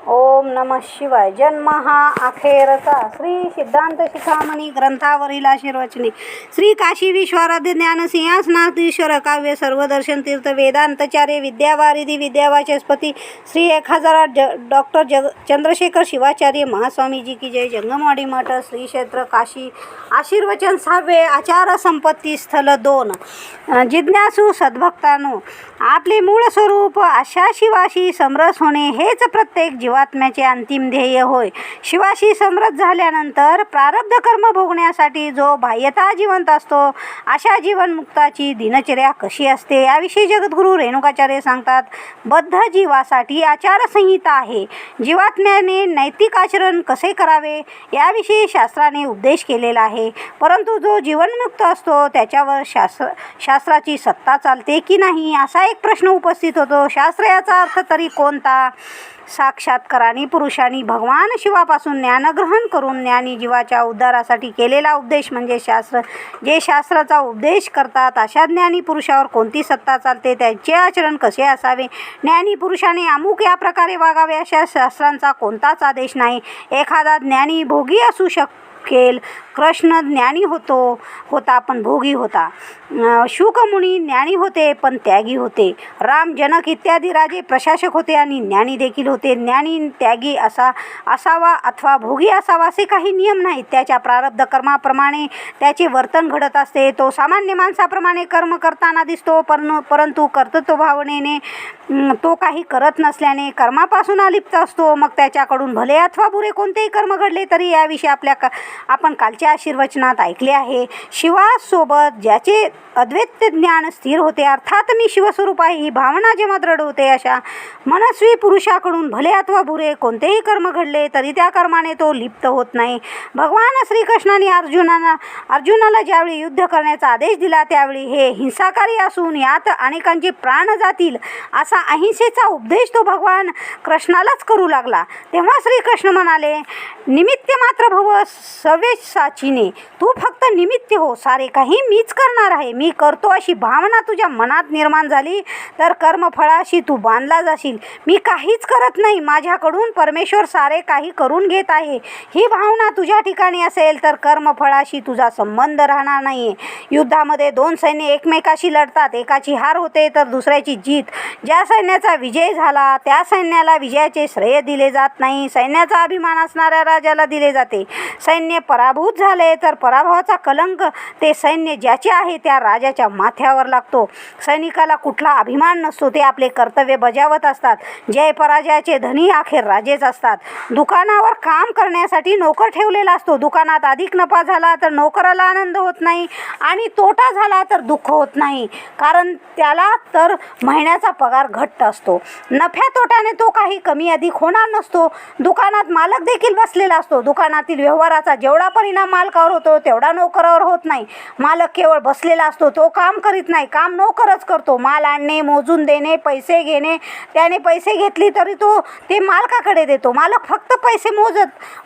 ओम नमः शिवाय. जन्म हा अखेरचा. श्री सिद्धांत शिखामणी ग्रंथावरील आशीर्वचने. श्री काशी विश्वाराध्य ज्ञान सिंहासनाधीश्वर काव्य सर्वदर्शन तीर्थ वेदांतचार्य विद्यावारिधी विद्यावाचस्पती श्री 1008 डॉक्टर चंद्रशेखर शिवाचार्य महास्वामीजी की जय. जंगमवाडी मठ श्री क्षेत्र काशी. आशीर्वचन 6. आचार संपत्ती स्थल 2. जिज्ञासू सद्भक्तांनो, आपले मूळ स्वरूप अशा शिवाशी समरस होणे हेच प्रत्येक जीवात्म्याचे अंतिम ध्येय होय. शिवाशी समरस झाल्यानंतर प्रारब्ध कर्म भोगण्यासाठी जो बाह्यतः जिवंत असतो अशा जीवनमुक्ताची दिनचर्या कशी असते याविषयी जगद्गुरू रेणुकाचार्य सांगतात. बद्ध जीवासाठी आचारसंहिता आहे. जीवात्म्याने नैतिक आचरण कसे करावे याविषयी शास्त्राने उपदेश केलेला आहे. परंतु जो जीवनमुक्त असतो त्याच्यावर शास्त्राची सत्ता चालते की नाही असा एक प्रश्न उपस्थित होतो. शास्त्र याचा अर्थ तरी कोणता? साक्षात्काराने पुरुषांनी भगवान शिवापासून ज्ञानग्रहण करून ज्ञानी जीवाच्या उद्धारासाठी केलेला उपदेश म्हणजे शास्त्र. जे शास्त्राचा उपदेश करतात अशा ज्ञानी पुरुषावर कोणती सत्ता चालते, त्याचे आचरण कसे असावे, ज्ञानी पुरुषाने अमुक या प्रकारे वागावे अशा शास्त्रांचा कोणताच आदेश नाही. एखादा ज्ञानी भोगी असू शकेल. कृष्ण ज्ञानी होता पण भोगी होता. शुकमुनी ज्ञानी होते पण त्यागी होते. राम, जनक इत्यादी राजे प्रशासक होते आणि ज्ञानी देखील होते. ज्ञानी त्यागी असावा अथवा भोगी असावा असे काही नियम नाहीत. त्याच्या प्रारब्ध कर्माप्रमाणे त्याचे वर्तन घडत असते. तो सामान्य माणसाप्रमाणे कर्म करताना दिसतो, परंतु कर्तृत्व भावनेने तो काही करत नसल्याने कर्मापासून अलिप्त असतो. मग त्याच्याकडून भले अथवा बुरे कोणतेही कर्म घडले तरी याविषयी आपण कालच्या आशीर्वचनात ऐकले आहे. शिवासोबत ज्याचे अद्वैत ज्ञान स्थिर होते, अर्थात मी शिवस्वरूप आहे ही भावना जेव्हा दृढ होते, अशा मनस्वी पुरुषाकडून भले अथवा बुरे कोणतेही कर्म घडले तरी त्या कर्माने तो लिप्त होत नाही. भगवान श्रीकृष्णाने अर्जुनाला ज्यावेळी युद्ध करण्याचा आदेश दिला त्यावेळी हे हिंसाकारी असून यात अनेकांचे प्राण जातील असा अहिंसेचा उपदेश तो भगवान कृष्णालाच करू लागला. तेव्हा श्रीकृष्ण म्हणाले, निमित्त मात्र भव सव्यसाचीने, तू फक्त निमित्त हो, सारे काही मीच करणार आहे. मी करतो अशी भावना तुझ्या मनात निर्माण झाली तर कर्मफळाशी तू बांधला जाशील. मी काहीच करत नाही, माझ्याकडून परमेश्वर सारे काही करून घेत आहे, ही भावना तुझ्या ठिकाणी असेल तर कर्मफळाशी तुझा संबंध राहणार नाही. युद्धामध्ये 2 सैन्य एकमेकाशी लढतात. एकाची हार होते तर दुसऱ्याची जीत. ज्या सैन्याचा विजय झाला त्या सैन्याला विजयाचे श्रेय दिले जात नाही. सैन्याचा अभिमान असणाऱ्या राजाला दिले जाते. सैन्य पराभूत झाले तर पराभवाचा कलंक ते सैन्य ज्याचे आहे त्या राजाच्या माथ्यावर लागतो. सैनिकाला कुठला अभिमान नसतो. ते आपले कर्तव्य बजावत असतात. जय पराजयाचे धनी अखेर राजेच असतात. दुकानावर काम करण्यासाठी नोकर ठेवलेला असतो. दुकानात अधिक नफा झाला तर नोकराला आनंद होत नाही आणि तोटा झाला तर दुःख होत नाही, कारण त्याला तर महिन्याचा पगार घट्ट असतो. नफ्या तोट्याने तो काही कमी अधिक होणार नसतो. दुकानात मालक देखील बसलेला असतो. दुकानातील व्यवहाराचा जेवढा परिणाम मालकावर होतो तेवढा नोकरावर होत नाही. मालक केवळ बसलेला असतो, तो काम करीत नाही, काम नोकरच करतो. माल आणणे, मोजून देणे, पैसे घेणे, त्याने पैसे घेतली तरी तो ते मालकाकडे देतो. मालक फक्त पैसे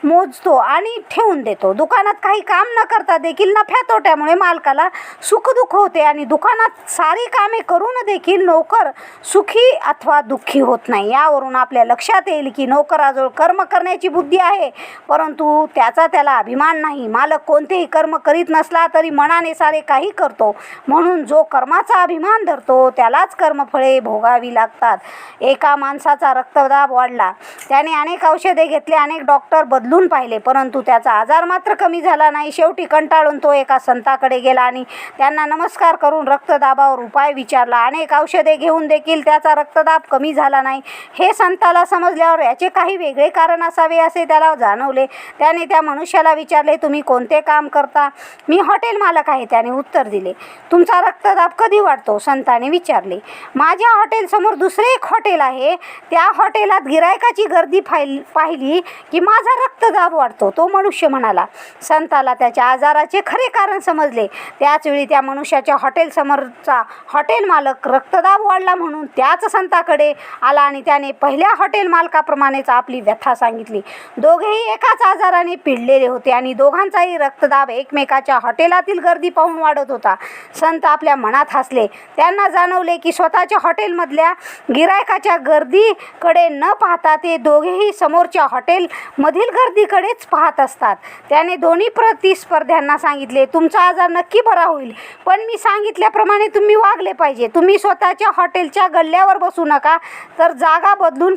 मोजतो आणि ठेवून देतो. दुकानात काही काम न करता देखील नफ्या तोट्यामुळे मालकाला सुखदुःख होते आणि दुकानात सारी कामे करून देखील नोकर सुखी अथवा दुःखी होत नाही. यावरून आपल्या लक्षात येईल की नोकराजवळ कर्म करण्याची बुद्धी आहे परंतु त्याला अभिमान नाही. मालक कोणतेही कर्म करीत नसला तरी मनाने सारे काही करतो, म्हणून जो कर्माचा अभिमान धरतो त्यालाच कर्मफळे भोगावी लागतात. एका माणसाचा रक्तदाब वाढला. त्याने अनेक औषधे घेतले, अनेक डॉक्टर बदलून पाहिले, परंतु त्याचा आजार मात्र कमी झाला नाही. शेवटी कंटाळून तो एका संताकडे गेला आणि त्यांना नमस्कार करून रक्तदाबावर उपाय विचारला. अनेक औषधे घेऊन देखील त्याचा रक्तदाब कमी झाला नाही. हे संताला समजल्यावर याचे काही वेगळे कारण असावे असे त्याला जाणवले. त्याने त्या मनुष्याला विचारले, तुम्ही कोणते काम करता? मी हॉटेल मालक आहे, त्याने उत्तर दिले. तुमचा रक्तदाब कधी वाढतो? संताने विचारले. माझ्या हॉटेलसमोर दुसरे एक हॉटेल आहे, त्या हॉटेलात गिरायकाची गर्दी पाहिली की माझा रक्तदाब वाढतो, तो मनुष्य म्हणाला. संताला त्याच्या आजाराचे खरे कारण समजले. त्याचवेळी त्या मनुष्याच्या हॉटेलसमोरचा हॉटेल मालक रक्तदाब वाढला म्हणून त्याच संताकडे आला आणि त्याने पहिल्या हॉटेल मालकाप्रमाणेच आपली व्यथा सांगितली. दोघेही एकाच आजाराने पिडलेले होते आणि दोघांचाही रक्तदाब एकमेकाच्या हॉटेलातील गर्दी पाहून वाढत होता. संत आपल्या मनात हसले. त्यांना जाणवले की स्वतःच्या हॉटेलमधल्या गिरायकाच्या गर्दीकडे न पाहता ते दोघेही समोरच्या हॉटेलमधील गर्दीकडेच पाहत असतात. त्याने दोन्ही प्रतिस्पर्ध्यांना सांगितले, तुमचा आजार नक्की बरा होईल, पण मी सांगितल्याप्रमाणे तुम्ही वागले पाहिजे. तुम्ही स्वतःच्या हॉटेलच्या गल्ल्यावर बसू नका, तर जागा बदलून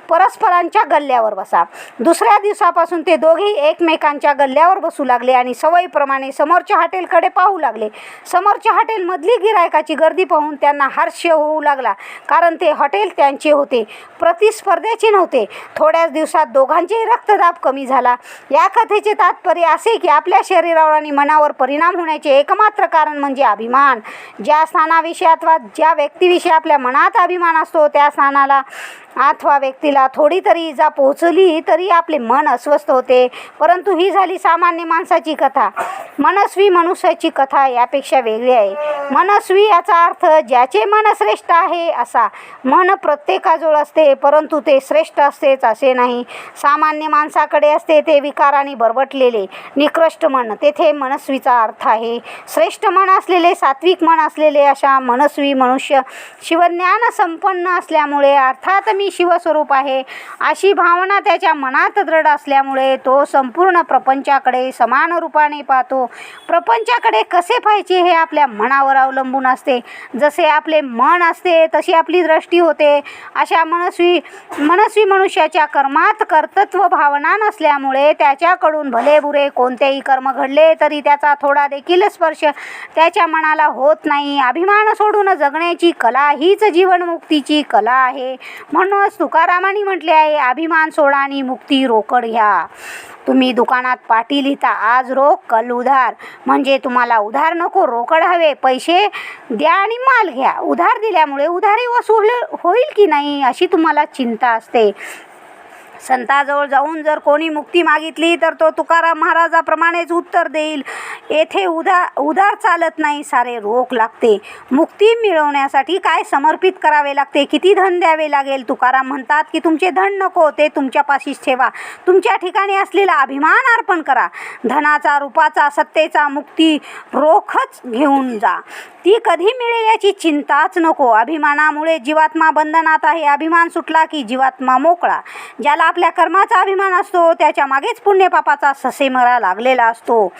परस्परांच्या गल्ल्यावर बसा. दुसऱ्या दिवसापासून ते दोघेही एकमेकांच्या गल्ल्यावर बसू लागले आणि सवयीप्रमाणे समोरच्या हॉटेलकडे पाहू लागले. समोरच्या हॉटेलमधली गिरायकाची गर्दी पाहून त्यांना हर्ष होऊ लागला, कारण ते हॉटेल त्यांचे होते, प्रतिस्पर्ध्याचे नव्हते. थोड्याच दिवसात दोघांचेही रक्तदाब कमी झाला. या कथेचे तात्पर्य असे की आपल्या शरीरावर आणि मनावर परिणाम होण्याचे एकमात्र कारण म्हणजे अभिमान. ज्या स्थानाविषयी अथवा ज्या व्यक्तीविषयी आपल्या मनात अभिमान असतो, त्या स्थानाला अथवा व्यक्तीला थोडी तरी इजा पोहोचली तरी आपले मन अस्वस्थ होते. परंतु ही झाली सामान्य माणसाची कथा. मनस्वी मनुष्याची कथा यापेक्षा वेगळी आहे. मनस्वी याचा अर्थ ज्याचे मन श्रेष्ठ आहे असा. मन प्रत्येकाजवळ असते, परंतु ते श्रेष्ठ असतेच असे नाही. सामान्य माणसाकडे असते ते विकाराने बरबटलेले निकृष्ट मन, तेथे मनस्वीचा अर्थ आहे. श्रेष्ठ मन असलेले, सात्विक मन असलेले अशा मनस्वी मनुष्य शिवज्ञान संपन्न असल्यामुळे, अर्थात मी शिवस्वरूप आहे अशी भावना त्याच्या मनात दृढ असल्यामुळे तो संपूर्ण प्रपंचाकडे समान रूपाने पाहतो. प्रपंचाकडे कसे पाहायचे हे आपल्या मनावर अवलंबून असते. जसे आपले मन असते तशी आपली दृष्टी होते. अशा मनस्वी मनुष्याच्या कर्मात कर्तृत्व भावना नसल्यामुळे त्याच्याकडून भले बुरे कोणतेही कर्म घडले तरी त्याचा थोडा देखील स्पर्श त्याच्या मनाला होत नाही. अभिमान सोडून जगण्याची कला हीच जीवनमुक्तीची कला आहे. म्हणूनच तुकारामांनी म्हटले आहे, अभिमान सोडा आणि मुक्ती रोकड घ्या. तुम्ही दुकानात पाटी लिहिता, आज रोख कल उधार, म्हणजे तुम्हाला उधार नको, रोकड हवे. पैसे द्या आणि माल घ्या. उधार दिल्यामुळे उधारी वसूल होईल की नाही अशी तुम्हाला चिंता असते. संताजवळ जाऊन जर कोणी मुक्ती मागितली तर तो तुकाराम महाराजाप्रमाणेच उत्तर देईल, येथे उधार चालत नाही, सारे रोख लागते. मुक्ती मिळवण्यासाठी काय समर्पित करावे लागते, किती धन द्यावे लागेल. तुकाराम म्हणतात की तुमचे धन नको, ते तुमच्यापाशीच ठेवा. तुमच्या ठिकाणी असलेला अभिमान अर्पण करा. धनाचा, रूपाचा, सत्तेचा मुक्ती रोखच घेऊन जा. ती कधी मिळेल याची चिंताच नको. अभिमानामुळे जीवात्मा बंधनात आहे. अभिमान सुटला की जीवात्मा मोकळा. ज्याला आपल्या कर्माचा अभिमान असतो त्याच्या मागेच पुण्यपापाचा ससेमरा लागलेला असतो.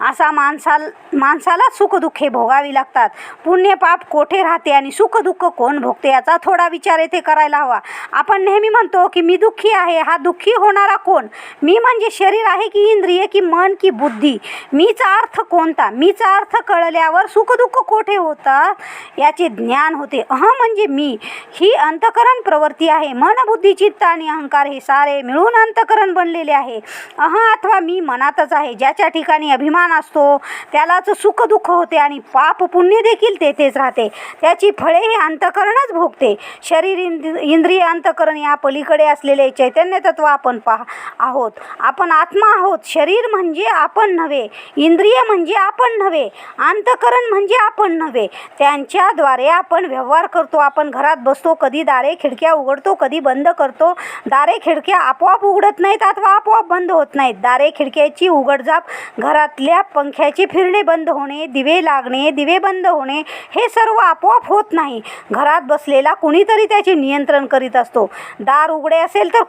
असा माणसाला सुखदुःखे भोगावी लागतात. पुण्यपाप कोठे राहते आणि सुखदुःख कोण भोगते याचा थोडा विचार येथे करायला हवा. आपण नेहमी म्हणतो की मी दुःखी आहे. हा दुःखी होणारा कोण? मी म्हणजे शरीर आहे की इंद्रिय की मन की बुद्धी? मीचा अर्थ कोणता? मीचा अर्थ कळल्यावर सुखदुःख कोठे होतात याचे ज्ञान होते. म्हणजे मी ही अंतकरण प्रवृत्ती आहे. मन, बुद्धी, चित्त आणि अहंकार हे सारे मिळून अंतकरण बनलेले आहे. अथवा मी मनातच आहे. ज्याच्या ठिकाणी अभिमान असतो त्यालाच सुख दुःख होते आणि पाप पुण्य देखील तेथेच राहते. त्याची फळे हे अंतकरणच भोगते. शरीर, इंद्रिय, अंतकरण या पलीकडे असलेले चैतन्य तत्व आपण आहोत. आपण आत्मा आहोत. शरीर म्हणजे आपण नव्हे, इंद्रिय म्हणजे आपण नव्हे, अंतकरण म्हणजे आपण नव्हे. त्यांच्याद्वारे आपण व्यवहार करतो. आपण घरात बसतो, कधी दारे खिडक्या उघडतो, कधी बंद करतो. दारे खिडक्या आपोआप उघडत नाहीत अथवा आपोआप बंद होत नाहीत. दारे खिडक्याची उघडझाप, घरातल्या पंख्याचे फिरणे बंद होणे, दिवे लागणे, दिवे बंद होणे हे सर्व आपोआप होत नाही. घरात बसलेला कुणीतरी त्याचे नियंत्रण करीत असतो. दार उघडे असेल तर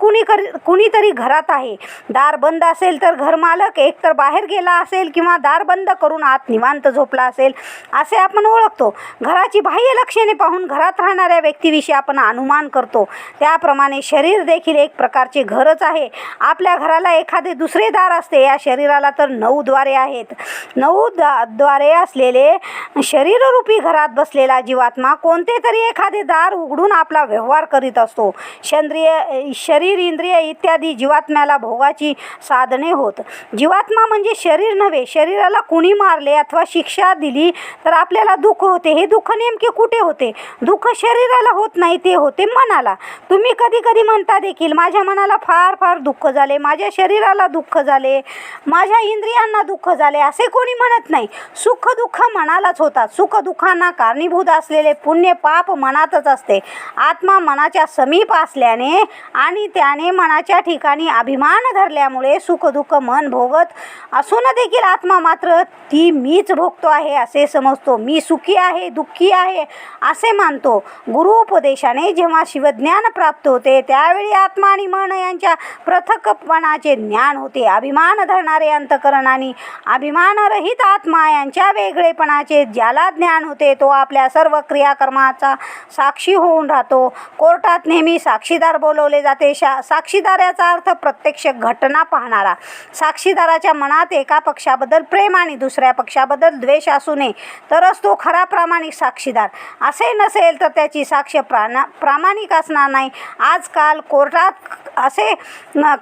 कुणीतरी घरात आहे. दार बंद असेल तर घरमालक एकतर बाहेर गेला असेल किंवा दार बंद करून आत निवांत झोपला असेल असे आपण ओळखतो. घराची बाह्य लक्षणे पाहून घरात राहणाऱ्या व्यक्तीविषयी आपण अनुमान करतो. त्याप्रमाणे शरीर देखील एक प्रकारचे घरच आहे. आपल्या घराला एखादे दुसरे दार असते. या शरीराला तर 9 द्वारे आहेत. 9 द्वारे असलेले शरीररूपी घरात बसलेला जीवात्मा कोणते तरी एखादे दार उघडून आपला व्यवहार करीत असतो. शरीर, इंद्रिय इत्यादी जीवात्म्याला भोगाची साधने होत. जीवात्मा म्हणजे शरीर नव्हे. शरीराला कुणी मारले अथवा शिक्षा दिली तर आपल्याला दुःख होते. हे दुःख नेमके कुठे होते? दुःख शरीराला होत नाही, ते होते मनाला. तुम्ही कधी कधी म्हणता देखील माझ्या मनात मनाला फार फार दुःख झाले, माझ्या शरीराला दुःख झाले, माझ्या इंद्रियांना दुःख झाले असे कोणी म्हणत नाही. सुख दुःख मनालाच होतात. सुख दुःखांना कारणीभूत असलेले पुण्य पाप मनातच असते. आत्मा मनाच्या समीप असल्याने आणि त्याने मनाच्या ठिकाणी अभिमान धरल्यामुळे सुख दुःख मन भोगत असून देखील आत्मा मात्र ती मीच भोगतो आहे असे समजतो. मी सुखी आहे, दुःखी आहे असे मानतो. गुरुपदेशाने जेव्हा शिवज्ञान प्राप्त होते त्यावेळी आत्मा आणि मन यांच्या पृथक्पणाचे ज्ञान होते. अभिमान धरणारे अंतकरण आणि अभिमानरहित आत्मा यांच्या वेगळेपणाचे ज्याला ज्ञान होते तो आपल्या सर्व क्रियाकर्माचा साक्षी होऊन राहतो. कोर्टात नेहमी साक्षीदार बोलवले जाते. साक्षीदार याचा अर्थ प्रत्यक्ष घटना पाहणारा. साक्षीदाराच्या मनात एका पक्षाबद्दल प्रेम आणि दुसऱ्या पक्षाबद्दल द्वेष असू नये तरच तो खरा प्रामाणिक साक्षीदार. असे नसेल तर त्याची साक्ष प्रामाणिक असणार नाही. आजकाल कोर्टात असे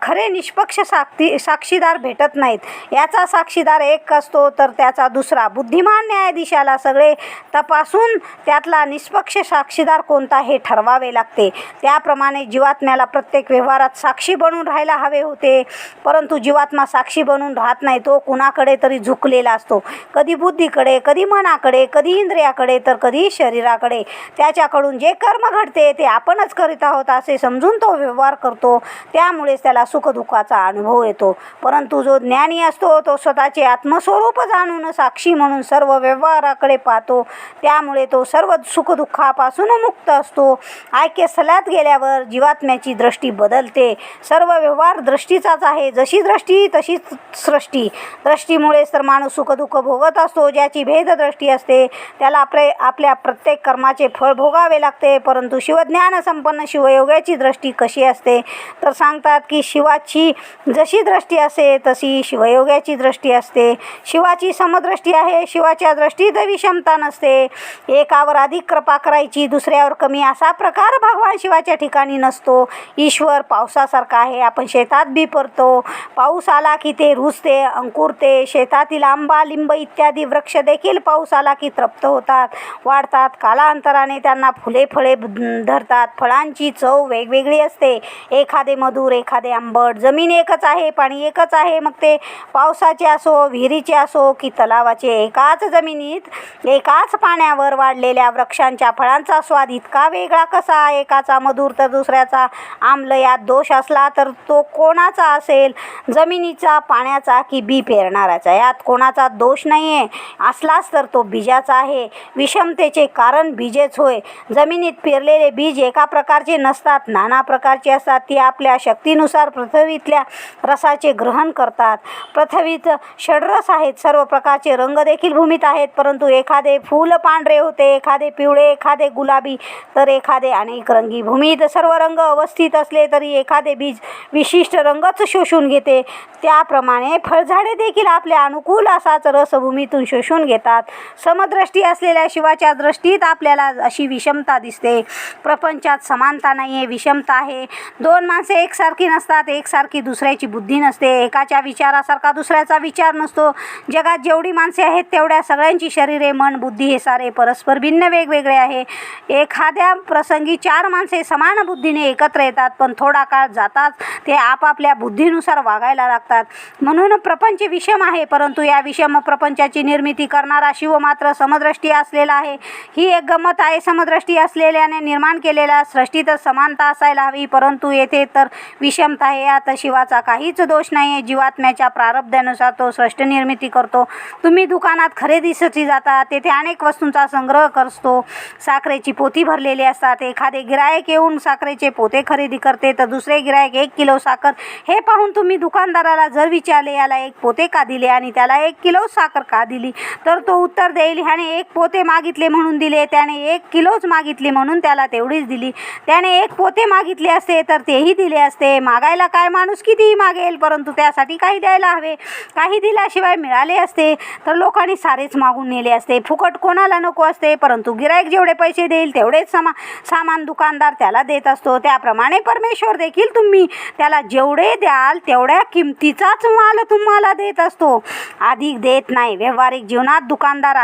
खरे निष्पक्ष साक्षीदार भेटत नाहीत. याचा साक्षीदार एक असतो तर त्याचा दुसरा. बुद्धिमान न्यायाधीशाला सगळे तपासून त्यातला निष्पक्ष साक्षीदार कोणता हे ठरवावे लागते. त्याप्रमाणे जीवात्म्याला प्रत्येक व्यवहारात साक्षी बनून राहायला हवे होते, परंतु जीवात्मा साक्षी बनून राहत नाही. तो कुणाकडे तरी झुकलेला असतो, कधी बुद्धीकडे, कधी मनाकडे, कधी इंद्रियाकडे तर कधी शरीराकडे. त्याच्याकडून जे कर्म घडते ते आपणच करीत आहोत असे समजून तो व्यवहार करतो. त्यामुळेच त्याला सुखदुःखाचा अनुभव येतो. परंतु जो ज्ञानी असतो तो स्वतःचे आत्मस्वरूप जाणून साक्षी म्हणून सर्व व्यवहाराकडे पाहतो. त्यामुळे तो सर्व सुखदुःखापासून मुक्त असतो. ऐक्य स्थलात गेल्यावर जीवात्म्याची दृष्टी बदलते. सर्व व्यवहार दृष्टीचाच आहे. जशी दृष्टी तशीच सृष्टी. दृष्टीमुळेच तर माणूस सुखदुःख भोगत असतो. ज्याची भेददृष्टी असते त्याला आपल्या प्रत्येक कर्माचे फळ भोगावे लागते. परंतु शिवज्ञान संपन्न शिवयोगाची दृष्टी कशी असते तर सांगतात की शिवाची जशी दृष्टी असते तशी शिवयोगाची दृष्टी असते. शिवाची समदृष्टी आहे. शिवाच्या दृष्टीत विषमता नसते. एकावर अधिक कृपा करायची, दुसऱ्यावर कमी असा प्रकार भगवान शिवाच्या ठिकाणी नसतो. ईश्वर पावसासारखा आहे. आपण शेतात बी पेरतो, पाऊस आला की ते रुजते, अंकुरते. शेतातील आंबा, लिंब इत्यादी वृक्ष देखील पाऊस आला की तृप्त होतात, वाढतात. कालांतराने त्यांना फुले फळे धरतात. फळांची चव वेगवेगळी असते. एखादे मधुर, एखादे आंबट. जमीन एकच आहे, पाणी एकच आहे. मग ते पावसाचे असो, विहिरीचे असो की तलावाचे. एकाच जमिनीत एकाच पाण्यावर वाढलेल्या वृक्षांच्या फळांचा स्वाद इतका वेगळा कसा? एकाचा मधुर तर दुसऱ्याचा आम्ल. यात दोष असला तर तो कोणाचा असेल? जमिनीचा, पाण्याचा की बी पेरणाराचा? यात कोणाचा दोष नाही आहे. असलाच तर तो बीजाचा आहे. विषमतेचे कारण बीजेच होय. जमिनीत पेरलेले बीज एका प्रकारचे नसतात, नाना प्रकारचे असतात. ती आपल्या शक्तीनुसार पृथ्वीतल्या रसाचे ग्रहण करतात. पृथ्वीत षड्रस आहेत. सर्व प्रकारचे रंग देखील भूमीत आहेत. परंतु एखादे फूल पांढरे होते, एखादे पिवळे, एखादे गुलाबी तर एखादे अनेक रंगी. भूमीत सर्व रंग अवस्थित असले तरी एखादे बीज विशिष्ट रंगच शोषून घेते. त्याप्रमाणे फळझाडे देखील आपल्या अनुकूल असाच रस भूमीतून शोषून घेतात. समदृष्टी असलेल्या शिवाच्या दृष्टीत आपल्याला अशी विषमता दिसते. प्रपंचात समानता नाही आहे, विषमता आहे. दोन माणसे एकसारखी नसतात. एकसारखी दुसऱ्याची बुद्धी नसते. एकाच्या विचारासारखा दुसऱ्याचा विचार नसतो. जगात जेवढी माणसे आहेत तेवढ्या सगळ्यांची शरीरे, मन, बुद्धी हे सारे परस्पर भिन्न वेगवेगळे आहे. एखाद्या प्रसंगी चार माणसे समान बुद्धीने एकत्र येतात, पण थोडा काळ जाताच ते आपापल्या बुद्धीनुसार वागायला लागतात. म्हणून प्रपंच विषम आहे. परंतु या विषम प्रपंचाची निर्मिती करणारा शिव मात्र समदृष्टी असलेला आहे. ही एक गंमत आहे. समदृष्टी असलेल्याने निर्माण केलेल्या सृष्टीत समानता असायला हवी, परंतु येथे तर विषमता आहे. यात शिवाचा काहीच दोष नाही आहे. जीवात्म्याच्या प्रारब्धानुसार तो सृष्टी निर्मिती करतो. तुम्ही दुकानात खरेदीसाठी जाता, तेथे अनेक वस्तूंचा संग्रह करतो. साखरेची पोती भरलेली असतात. एखादे गिरायक येऊन साखरेचे पोते खरेदी करते तर दुसरे गिरायक 1 किलो साखर. हे पाहून तुम्ही दुकानदाराला जर विचारले याला 1 पोते का दिले आणि त्याला 1 किलो साखर का दिली तर तो उत्तर देईल ह्याने 1 पोते मागितले म्हणून दिले, त्याने 1 किलोच मागितली म्हणून त्याला तेवढीच दिली. त्याने 1 पोते मागितले असते तर तेही दिले असते. मागायला काय माणूस कितीही मागेल, परंतु त्यासाठी काही द्यायला हवे. काही दिल्याशिवाय मिळाले असते तर लोकांनी सारेच मागून नेले असते. फुकट कोणाला नको असते, परंतु गिरायक जेवढे पैसे देईल तेवढेच सामान दुकानदार त्याला देत असतो. त्याप्रमाणे परमेश्वर देखील तुम्ही त्याला जेवढे द्याल तेवढ्या किमतीचाच माल तुम्हाला देत असतो, अधिक देत नाही. व्यावहारिक जीवनात दुकानदार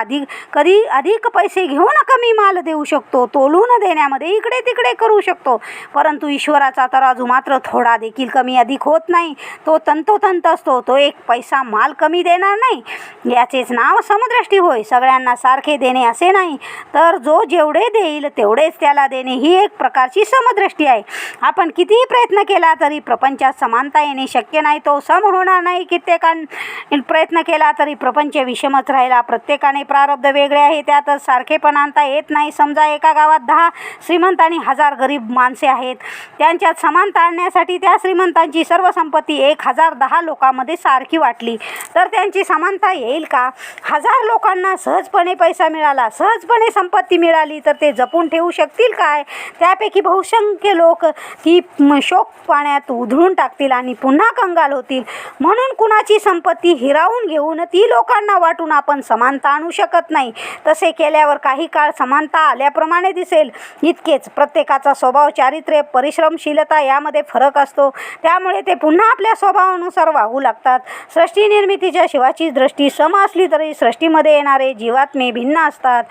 कधी अधिक पैसे घेऊन कमी माल देऊ शकतो, तोलून देण्यामध्ये इकडे तिकडे करू शकतो, परंतु ईश्वराचा तराजू परंतु मात्र थोडा देखील कमी अधिक होत नाही. तो तंतोतंत असतो. तो एक पैसा माल कमी देणार नाही. याचेच नाव समदृष्टी होय. सगळ्यांना सारखे देणे असे नाही, तर जो जेवढे देईल तेवढेच त्याला देणे ही एक प्रकारची समदृष्टी आहे. आपण कितीही प्रयत्न केला तरी प्रपंचात समानता येणे शक्य नाही. तो सम होणार नाही. कित्येकाने प्रयत्न केला तरी प्रपंच विषमच राहिला. प्रत्येकाने प्रारब्ध वेगळे आहे, त्यातच सारखेपण आणता येत नाही. समजा एका गावात 10 श्रीमंत आणि 1000 गरीब माणसे आहेत. त्यांच्यात समानता आणण्यासाठी त्या श्रीमंतांची सर्व संपत्ती 1010 लोकांमध्ये सारखी वाटली तर त्यांची समानता येईल का? 1000 लोकांना सहजपणे पैसा मिळाला, सहजपणे संपत्ती मिळाली, तर ते जपून ठेवू शकतील काय? त्यापैकी बहुसंख्य लोक ती शोक पाण्यात उधळून टाकतील आणि पुन्हा कंगाल होतील. म्हणून कुणाची संपत्ती हिरावून घेऊन ती लोकांना वाटून आपण समानता आणू शकत नाही. तसे केल्यावर काही काळ समानता आल्याप्रमाणे दिसेल. इतकेच. प्रत्येकाचा स्वभाव, चारित्र्य, परिश्रमशीलता यामध्ये फरक असतो. त्यामुळे ते पुन्हा आपल्या स्वभावानुसार वागू लागतात. सृष्टी निर्मितीच्या शिवाची दृष्टी सम असली तरी सृष्टीमध्ये येणारे जीवात्मे भिन्न असतात.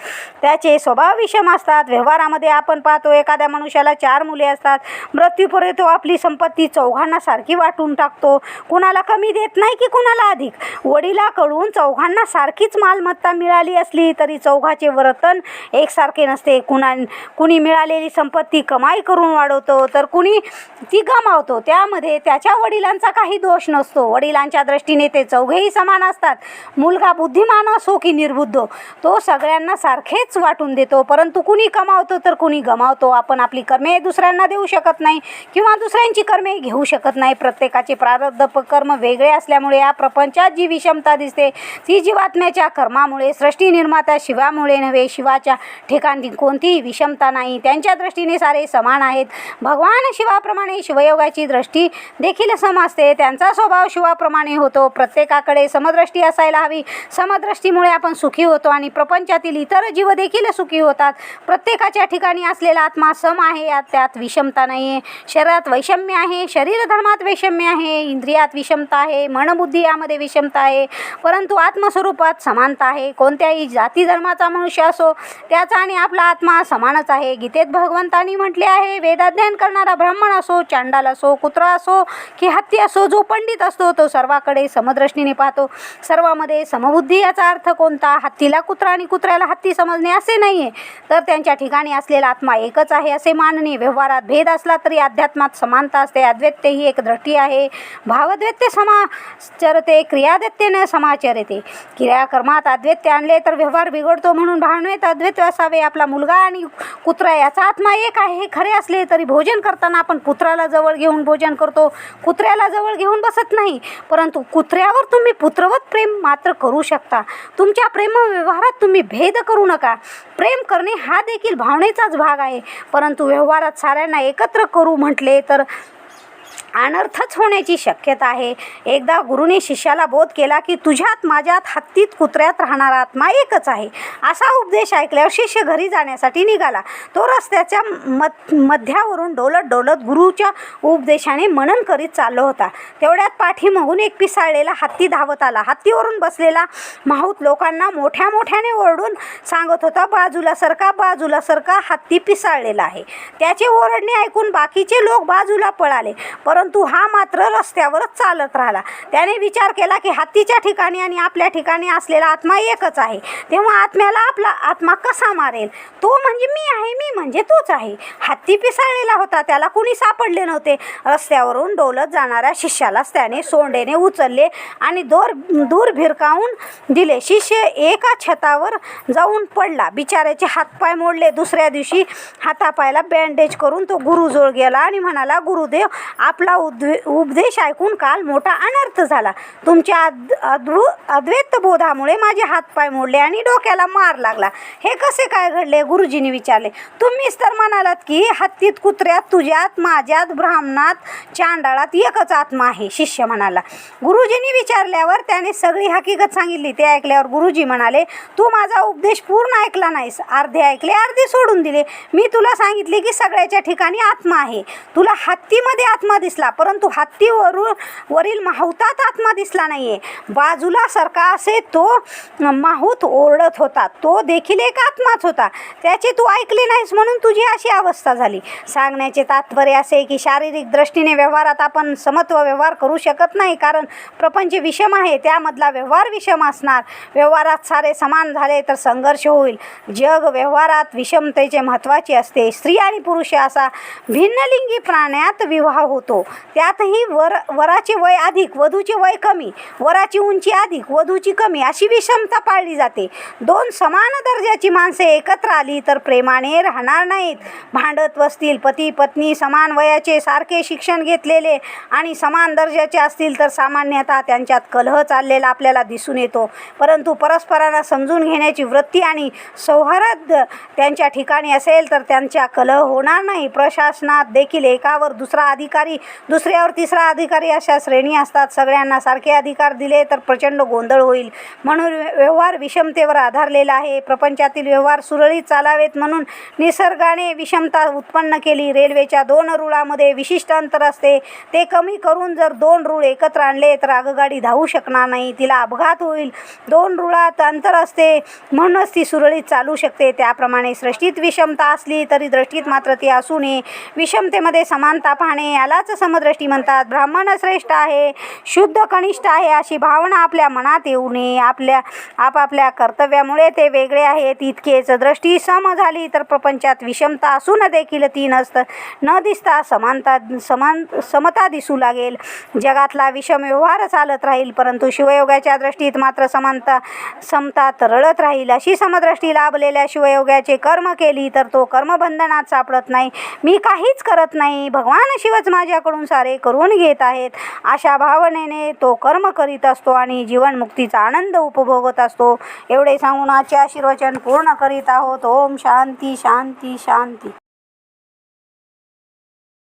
त्याचे स्वभाव विषम असतात. व्यवहारामध्ये आपण पाहतो, एखाद्या मनुष्याला 4 मुले असतात. मृत्यूपूर्वी तो आपली संपत्ती चौघांना सारखी वाटून टाकतो. कुणाला कमी देत नाही की कुणाला अधिक. वडिलांकडून चौघांना सारखीच मालमत्ता मिळाली असली तरी चौघाचे वर्तन एकसारखे नसते. कुणी मिळालेली संपत्ती कमाई करून वाढवतो तर कुणी ती गमावतो. त्यामध्ये त्याच्या वडिलांचा काही दोष नसतो. वडिलांच्या दृष्टीने ते चौघेही समान असतात. मुलगा बुद्धिमान असो की निर्बुद्ध, तो सगळ्यांना सारखेच वाटून देतो. परंतु कुणी कमावतो तर कुणी गमावतो. आपण आपली कर्मे दुसऱ्यांना देऊ शकत नाही किंवा दुसऱ्यांची कर्मे घेऊ शकत नाही. प्रत्येकाचे प्रारब्ध कर्म वेगळे असल्यामुळे या प्रपंचात जी विषमता दिसते ती जीवात्म्याच्या कर्मामुळे, सृष्टी निर्माता शिवामुळे नव्हे. शिवाच्या ठिकाणी कोणतीही विषमता नाही. त्यांच्या दृष्टीने सारे समान आहेत. भगवान शिवाप्रमाणे शिवयोगाची दृष्टी देखील सम असते. त्यांचा स्वभाव शिवाप्रमाणे होतो. प्रत्येकाकडे समदृष्टी असायला हवी. समदृष्टीमुळे आपण सुखी होतो आणि प्रपंचातील इतर जीव देखील सुखी होतात. प्रत्येकाच्या ठिकाणी असलेला आत्मा सम आहे. त्यात विषमता नाही आहे. शरीरात वैषम्य आहे, शरीर धर्मात वैषम्य आहे, इंद्रियात विषमता आहे, मनबुद्धी यामध्ये विषमता आहे, परंतु आत्मस्वरूपात समानता आहे. कोणत्याही जाती धर्माचा मनुष्य असो, त्याचा आणि आपला आत्मा समानच आहे. गीतेत भगवंतांनी म्हटले आहे, वेदाध्ययन करणारा ब्राह्मण असो, चांडाल असो, कुत्रा असो की हत्ती असो, जो पंडित असतो तो सर्वाकडे समदृष्टीने पाहतो. सर्वांमध्ये समबुद्धी. याचा अर्थ कोणता? हत्तीला कुत्रा आणि कुत्र्याला हत्ती समजणे असे नाही आहे, तर त्यांच्या ठिकाणी असलेला आत्मा एकच आहे असे मानणे. व्यवहारात भेद असला तरी अध्यात्मात समानता असते. अद्वैत ही एक दृष्टी आहे. भावद्वैत समाचरते, क्रियाद्वैत न समाचरते. क्रियाकर्मात अद्वैत आणले तर व्यवहार बिघडतो. म्हणून भावनेत अद्वैत असावे. आपला मुलगा आणि कुत्रा याचा आत्मा एक आहे हे खरे असले तरी भोजन करताना आपण कुत्र्याला जवळ घेऊन भोजन करतो, कुत्र्याला जवळ घेऊन बसत नाही. परंतु कुत्र्यावर तुम्ही पुत्रवत प्रेम मात्र करू शकता. तुमच्या प्रेम व्यवहारात तुम्ही भेद करू नका. प्रेम करणे हा देखील भावनेचाच भाग आहे. परंतु व्यवहारात साऱ्यांना एकत्र करू म्हटले तर अनर्थच होण्याची शक्यता आहे. एकदा गुरुने शिष्याला बोध केला की तुझ्यात, माझ्यात, हत्तीत, कुत्र्यात राहणारा आत्मा एकच आहे. असा उपदेश ऐकल्यावर शिष्य घरी जाण्यासाठी निघाला. तो रस्त्याच्या मध्यावरून डोलत डोलत गुरुच्या उपदेशाने मनन करीत चाललो होता. तेवढ्यात पाठीमागून एक पिसाळलेला हत्ती धावत आला. हत्तीवरून बसलेला माहूत लोकांना मोठ्या मोठ्याने ओरडून सांगत होता, बाजूला सरका, बाजूला सरका, हत्ती पिसाळलेला आहे. त्याचे ओरडणे ऐकून बाकीचे लोक बाजूला पळाले, परंतु हा मात्र रस्त्यावरच चालत राहिला. त्याने विचार केला की हत्तीच्या ठिकाणी आणि आपल्या ठिकाणी असलेला आत्मा एकच आहे. तेव्हा आत्म्याला आपला आत्मा कसा मारेल? तो म्हणजे मी आहे, मी म्हणजे तोच आहे. हत्ती पिसाळलेला होता, त्याला कुणी सापडले नव्हते. रस्त्यावरून डोलत जाणाऱ्या शिष्यालाच त्याने सोंडेने उचलले आणि दूर भिरकावून दिले. शिष्य एका छतावर जाऊन पडला. बिचाऱ्याचे हातपाय मोडले. दुसऱ्या दिवशी हातापायाला बँडेज करून तो गुरुजवळ गेला आणि म्हणाला, गुरुदेव, आपला उपदेश ऐकून काल मोठा अनर्थ झाला. तुमच्या अद्वैत बोधामुळे माझे हातपाय मोडले आणि डोक्याला मार लागला. हे कसे काय घडले? गुरुजींनी विचारले. तुम्हीच तर म्हणालात की हत्तीत, कुत्र्यात, तुझ्यात, माझ्यात, ब्राह्मणात, चांडाळात एकच आत्मा आहे. शिष्य म्हणाला. गुरुजींनी विचारल्यावर त्याने सगळी हकीकत सांगितली. ते ऐकल्यावर गुरुजी म्हणाले, तू माझा उपदेश पूर्ण ऐकला नाहीस. अर्धे ऐकले, अर्धे सोडून दिले. मी तुला सांगितले की सगळ्याच्या ठिकाणी आत्मा आहे. तुला हत्तीमध्ये आत्मा दिसला दिसला, परंतु वरील माहुतात आत्मा दिसला नाहीये. बाजूला सरका असे तो माहूत ओरडत होता. तो देखील एक आत्माच होता. त्याचे तू ऐकले नाहीस म्हणून तुझी अशी अवस्था झाली. सांगण्याचे तात्पर्य असे की शारीरिक दृष्टीने व्यवहारात आपण समत्व व्यवहार करू शकत नाही, कारण प्रपंच विषम आहे, त्यामधला व्यवहार विषम असणार. व्यवहारात सारे समान झाले तर संघर्ष होईल. जग व्यवहारात विषमतेचे महत्त्वाचे असते. स्त्री आणि पुरुष असा भिन्नलिंगी प्राण्यात विवाह होतो. त्यातही वराचे वय अधिक, वधूचे वय कमी, वराची उंची अधिक, वधूची कमी अशी विषमता पाळली जाते. दोन समान दर्जाची माणसे एकत्र आली तर प्रेमाने राहणार नाहीत, भांडत बसतील. पती पत्नी समान वयाचे, सारखे शिक्षण घेतलेले आणि समान दर्जाचे असतील तर सामान्यतः त्यांच्यात कलह चाललेला आपल्याला दिसून येतो. परंतु परस्परांना समजून घेण्याची वृत्ती आणि सौहार्द त्यांच्या ठिकाणी असेल तर त्यांच्या कलह होणार नाही. प्रशासनात देखील एकावर दुसरा अधिकारी, दुसऱ्यावर तिसरा अधिकारी अशा श्रेणी असतात. सगळ्यांना सारखे अधिकार दिले तर प्रचंड गोंधळ होईल. म्हणून व्यवहार विषमतेवर आधारलेला आहे. प्रपंचातील व्यवहार सुरळीत चालावेत म्हणून निसर्गाने विषमता उत्पन्न केली. रेल्वेच्या 2 रुळामध्ये विशिष्ट अंतर असते. ते कमी करून जर 2 रुळ एकत्र आणले तर आगगाडी धावू शकणार नाही, तिला अपघात होईल. 2 रुळात अंतर असते म्हणूनच ती सुरळीत चालू शकते. त्याप्रमाणे सृष्टीत विषमता असली तरी दृष्टीत मात्र ती असू नये. विषमतेमध्ये समानता पाहणे यालाच समदृष्टी म्हणतात. ब्राह्मण श्रेष्ठ आहे, शुद्ध कनिष्ठ आहे अशी भावना आपल्या मनात येऊ नये. आपापल्या कर्तव्यामुळे ते वेगळे आहेत इतकेच. दृष्टी सम झाली तर प्रपंचात विषमता असून देखील ती न दिसता समता दिसू लागेल. जगातला विषम व्यवहार चालत राहील, परंतु शिवयोगाच्या दृष्टीत मात्र समता तरळत राहील. अशी समदृष्टी लाभलेल्या शिवयोगाचे कर्म केली तर तो कर्मबंधनात सापडत नाही. मी काहीच करत नाही, भगवान शिवच माझ्याकडून सारे करून घेत आहेत अशा भावनेने तो कर्म करीत असतो आणि जीवनमुक्तीचा आनंद उपभोगत असतो. एवढे सांगून आजचे आशीर्वचन पूर्ण करीत आहोत. ओम शांती शांती शांती.